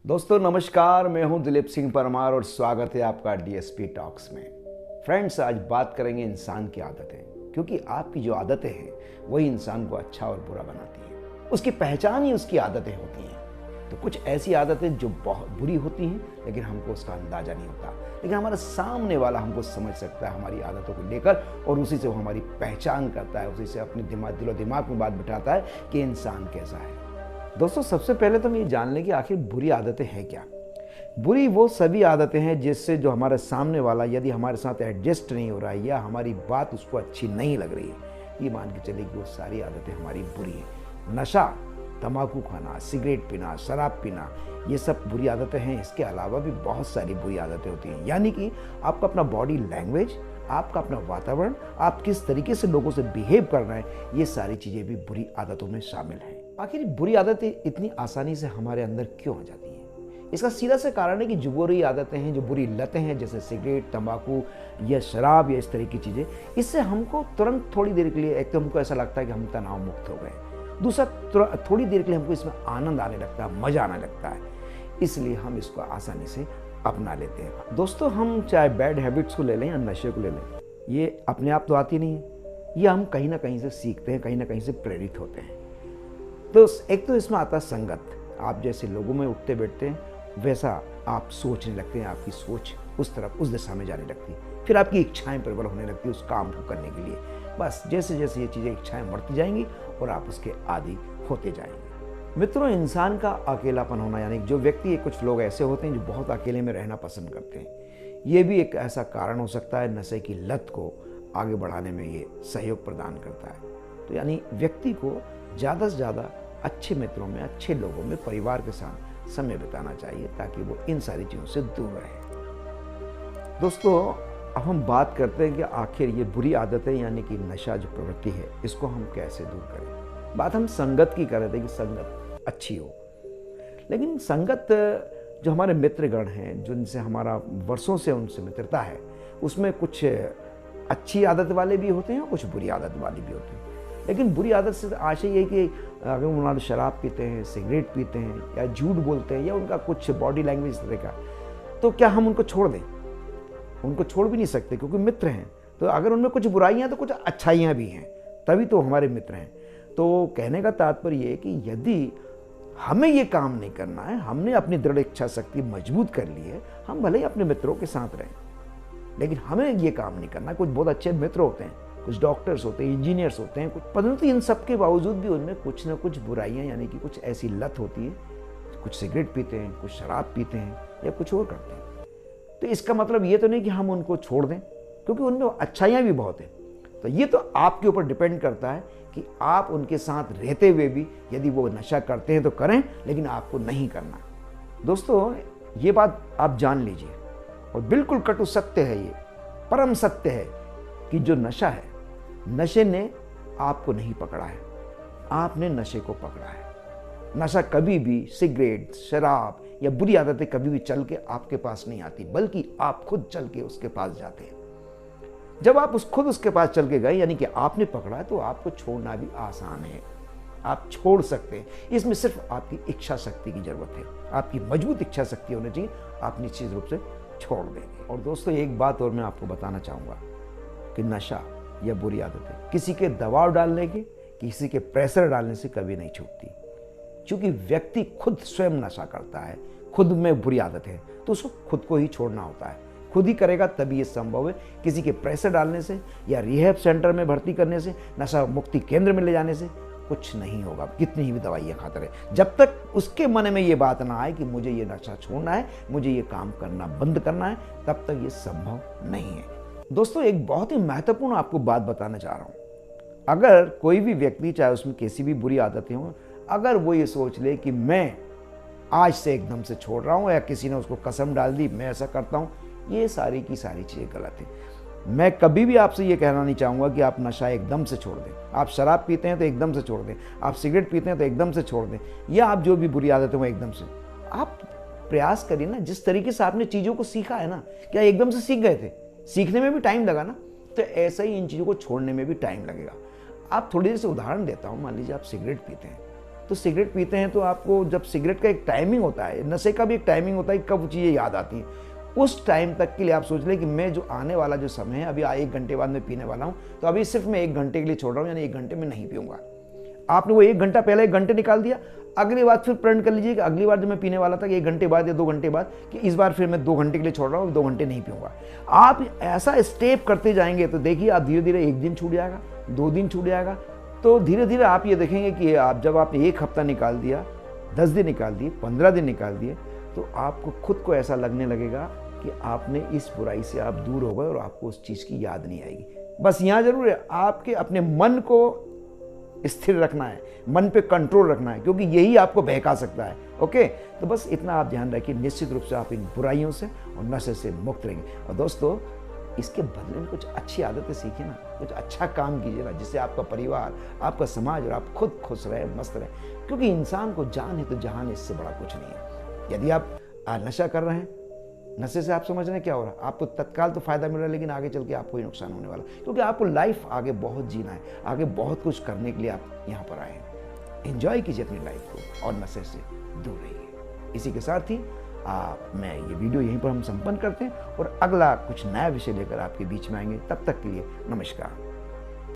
दोस्तों नमस्कार, मैं हूं दिलीप सिंह परमार और स्वागत है आपका डीएसपी टॉक्स में। फ्रेंड्स, आज बात करेंगे इंसान की आदतें, क्योंकि आपकी जो आदतें हैं वही इंसान को अच्छा और बुरा बनाती हैं। उसकी पहचान ही उसकी आदतें होती हैं। तो कुछ ऐसी आदतें जो बहुत बुरी होती हैं लेकिन हमको उसका अंदाजा नहीं होता, लेकिन हमारा सामने वाला हमको समझ सकता है हमारी आदतों को लेकर, और उसी से वो हमारी पहचान करता है, उसी से अपने दिलो दिमाग में बात बिठाता है कि इंसान कैसा है। दोस्तों, सबसे पहले तो हम ये जान लें कि आखिर बुरी आदतें हैं क्या। बुरी वो सभी आदतें हैं जिससे जो हमारे सामने वाला यदि हमारे साथ एडजस्ट नहीं हो रहा है या हमारी बात उसको अच्छी नहीं लग रही है, ये मान के चलिए कि वो सारी आदतें हमारी बुरी हैं। नशा, तंबाकू खाना, सिगरेट पीना, शराब पीना, ये सब बुरी आदतें हैं। इसके अलावा भी बहुत सारी बुरी आदतें होती हैं, यानी कि आपका अपना बॉडी लैंग्वेज, आपका अपना वातावरण, आप किस तरीके से लोगों से बिहेव कर रहे हैं, ये सारी चीज़ें भी बुरी आदतों में शामिल हैं। आखिर बुरी आदतें इतनी आसानी से हमारे अंदर क्यों आ जाती हैं? इसका सीधा सा कारण है कि जो बुरी आदतें हैं, जो बुरी लतें हैं, जैसे सिगरेट, तंबाकू या शराब या इस तरह की चीज़ें, इससे हमको तुरंत थोड़ी देर के लिए, एक तो हमको ऐसा लगता है कि हम तनाव मुक्त हो गए, दूसरा थोड़ी देर के लिए हमको इसमें आनंद आने लगता है, मज़ा आने लगता है, इसलिए हम इसको आसानी से अपना लेते हैं। दोस्तों, हम चाहे बैड हैबिट्स को ले लें या नशे को ले लें, ये अपने आप तो आती नहीं है, ये हम कहीं ना कहीं से सीखते हैं, कहीं ना कहीं से प्रेरित होते हैं। तो एक तो इसमें आता है संगत। आप जैसे लोगों में उठते बैठते हैं वैसा आप सोचने लगते हैं, आपकी सोच उस तरफ, उस दिशा में जाने लगती है, फिर आपकी इच्छाएं प्रबल होने लगती है उस काम को करने के लिए। बस जैसे जैसे ये चीज़ें, इच्छाएं बढ़ती जाएंगी और आप उसके आदी होते जाएंगे। मित्रों, इंसान का अकेलापन होना, यानी जो व्यक्ति, कुछ लोग ऐसे होते हैं जो बहुत अकेले में रहना पसंद करते हैं, ये भी एक ऐसा कारण हो सकता है। नशे की लत को आगे बढ़ाने में ये सहयोग प्रदान करता है। तो यानी व्यक्ति को ज़्यादा से ज़्यादा अच्छे मित्रों में, अच्छे लोगों में, परिवार के साथ समय बिताना चाहिए ताकि वो इन सारी चीज़ों से दूर रहे। दोस्तों, अब हम बात करते हैं कि आखिर ये बुरी आदतें यानी कि नशा जो प्रवृत्ति है, इसको हम कैसे दूर करें। बात हम संगत की कर रहे थे कि संगत अच्छी हो, लेकिन संगत जो हमारे मित्रगण हैं, जिनसे हमारा वर्षों से उनसे मित्रता है, उसमें कुछ अच्छी आदत वाले भी होते हैं और कुछ बुरी आदत वाले भी होते हैं। लेकिन बुरी आदत से आशय ये कि अगर उन्होंने शराब पीते हैं, सिगरेट पीते हैं या झूठ बोलते हैं या उनका कुछ बॉडी लैंग्वेज इस तरह का, तो क्या हम उनको छोड़ दें? उनको छोड़ भी नहीं सकते क्योंकि मित्र हैं। तो अगर उनमें कुछ बुराइयां हैं तो कुछ अच्छाइयां भी हैं, तभी तो हमारे मित्र हैं। तो कहने का तात्पर्य ये है कि यदि हमें ये काम नहीं करना है, हमने अपनी दृढ़ इच्छा शक्ति मजबूत कर ली है, हम भले ही अपने मित्रों के साथ रहें, लेकिन हमें ये काम नहीं करना। कुछ बहुत अच्छे मित्र होते हैं, कुछ डॉक्टर्स होते हैं, इंजीनियर्स होते हैं, परंतु इन सब के बावजूद भी उनमें कुछ ना कुछ बुराइयां, यानी कि कुछ ऐसी लत होती है। कुछ सिगरेट पीते हैं, कुछ शराब पीते हैं या कुछ और करते हैं। तो इसका मतलब ये तो नहीं कि हम उनको छोड़ दें, क्योंकि उनमें अच्छाइयाँ भी बहुत हैं। तो ये तो आपके ऊपर डिपेंड करता है कि आप उनके साथ रहते हुए भी यदि वो नशा करते हैं तो करें, लेकिन आपको नहीं करना। दोस्तों, ये बात आप जान लीजिए, और बिल्कुल कटु सत्य है, ये परम सत्य है कि जो नशा है, नशे ने आपको नहीं पकड़ा है, आपने नशे को पकड़ा है। नशा कभी भी, सिगरेट, शराब या बुरी आदतें कभी भी चल के आपके पास नहीं आती, बल्कि आप खुद चल के उसके पास जाते हैं। जब आप खुद उसके पास चल के गए, यानी कि आपने पकड़ा है, तो आपको छोड़ना भी आसान है। आप छोड़ सकते हैं। इसमें सिर्फ आपकी इच्छा शक्ति की जरूरत है, आपकी मजबूत इच्छा शक्ति होनी चाहिए। आप निश्चित रूप से छोड़ देंगे। और दोस्तों, एक बात और मैं आपको बताना चाहूँगा कि नशा या बुरी आदतें किसी के दबाव डालने के, किसी के प्रेशर डालने से कभी नहीं छूटती। क्योंकि व्यक्ति खुद स्वयं नशा करता है, खुद में बुरी आदत है, तो उसको खुद को ही छोड़ना होता है। खुद ही करेगा तभी ये संभव है। किसी के प्रेशर डालने से या रिहैब सेंटर में भर्ती करने से, नशा मुक्ति केंद्र में ले जाने से कुछ नहीं होगा, कितनी भी दवाइयाँ खाता रहे। जब तक उसके मन में ये बात ना आए कि मुझे ये नशा छोड़ना है, मुझे ये काम करना बंद करना है, तब तक ये संभव नहीं है। दोस्तों, एक बहुत ही महत्वपूर्ण आपको बात बताना चाह रहा हूँ। अगर कोई भी व्यक्ति, चाहे उसमें कैसी भी बुरी आदतें हों, अगर वो ये सोच ले कि मैं आज से एकदम से छोड़ रहा हूँ, या किसी ने उसको कसम डाल दी मैं ऐसा करता हूँ, ये सारी की सारी चीज़ें गलत है। मैं कभी भी आपसे ये कहना नहीं चाहूँगा कि आप नशा एकदम से छोड़ दें। आप शराब पीते हैं तो एकदम से छोड़ दें, आप सिगरेट पीते हैं तो एकदम से छोड़ दें, या आप जो भी बुरी आदतें हैं एकदम से। आप प्रयास करिए ना, जिस तरीके से आपने चीज़ों को सीखा है ना, क्या एकदम से सीख गए थे? सीखने में भी टाइम लगा ना, तो ऐसा ही इन चीज़ों को छोड़ने में भी टाइम लगेगा। आप थोड़ी देर से उदाहरण देता हूँ। मान लीजिए आप सिगरेट पीते हैं, तो सिगरेट पीते हैं तो आपको जब सिगरेट का एक टाइमिंग होता है, नशे का भी एक टाइमिंग होता है, कब चीज़ें याद आती हैं, उस टाइम तक के लिए आप सोच लें कि मैं जो आने वाला जो समय है, अभी 1 घंटे बाद मैं पीने वाला हूँ, तो अभी सिर्फ मैं 1 घंटे के लिए छोड़ रहा हूँ, यानी 1 घंटे में नहीं पीऊँगा। आपने वो 1 घंटा पहले 1 घंटे निकाल दिया, अगली बार फिर प्रण कर लीजिए कि अगली बार जब मैं पीने वाला था कि 1 घंटे बाद या 2 घंटे बाद, कि इस बार फिर मैं 2 घंटे के लिए छोड़ रहा हूँ, 2 घंटे नहीं पीऊँगा। आप ऐसा स्टेप करते जाएंगे तो देखिए आप धीरे धीरे 1 दिन छूट जाएगा, 2 दिन छूट जाएगा, तो धीरे धीरे आप ये देखेंगे कि आप जब आपने 1 हफ्ता निकाल दिया, 10 दिन निकाल दिए, 15 दिन निकाल दिए, तो आपको खुद को ऐसा लगने लगेगा कि आपने इस बुराई से आप दूर हो गए और आपको उस चीज़ की याद नहीं आएगी। बस यहाँ जरूर है आपके अपने मन को स्थिर रखना है, मन पे कंट्रोल रखना है, क्योंकि यही आपको बहका सकता है। ओके, तो बस इतना आप ध्यान रखिए, निश्चित रूप से आप इन बुराइयों से और नशे से मुक्त रहेंगे। और दोस्तों, इसके बदले में कुछ अच्छी आदतें सीखिए ना, कुछ अच्छा काम कीजिए ना, जिससे आपका परिवार, आपका समाज और आप खुद खुश रहे, मस्त रहे, क्योंकि इंसान को जान है तो जहान, इससे बड़ा कुछ नहीं है। यदि आप नशा कर रहे हैं, नशे से आप समझ रहे हैं क्या हो रहा है, आपको तत्काल तो फायदा मिल रहा है, लेकिन आगे चल के आपको ही नुकसान होने वाला, क्योंकि आपको लाइफ आगे बहुत जीना है, आगे बहुत कुछ करने के लिए आप यहाँ पर आए हैं। एंजॉय कीजिए अपनी लाइफ को और नशे से दूर रहिए। इसी के साथ ही मैं ये वीडियो यहीं पर हम संपन्न करते हैं और अगला कुछ नया विषय लेकर आपके बीच में आएंगे। तब तक के लिए नमस्कार।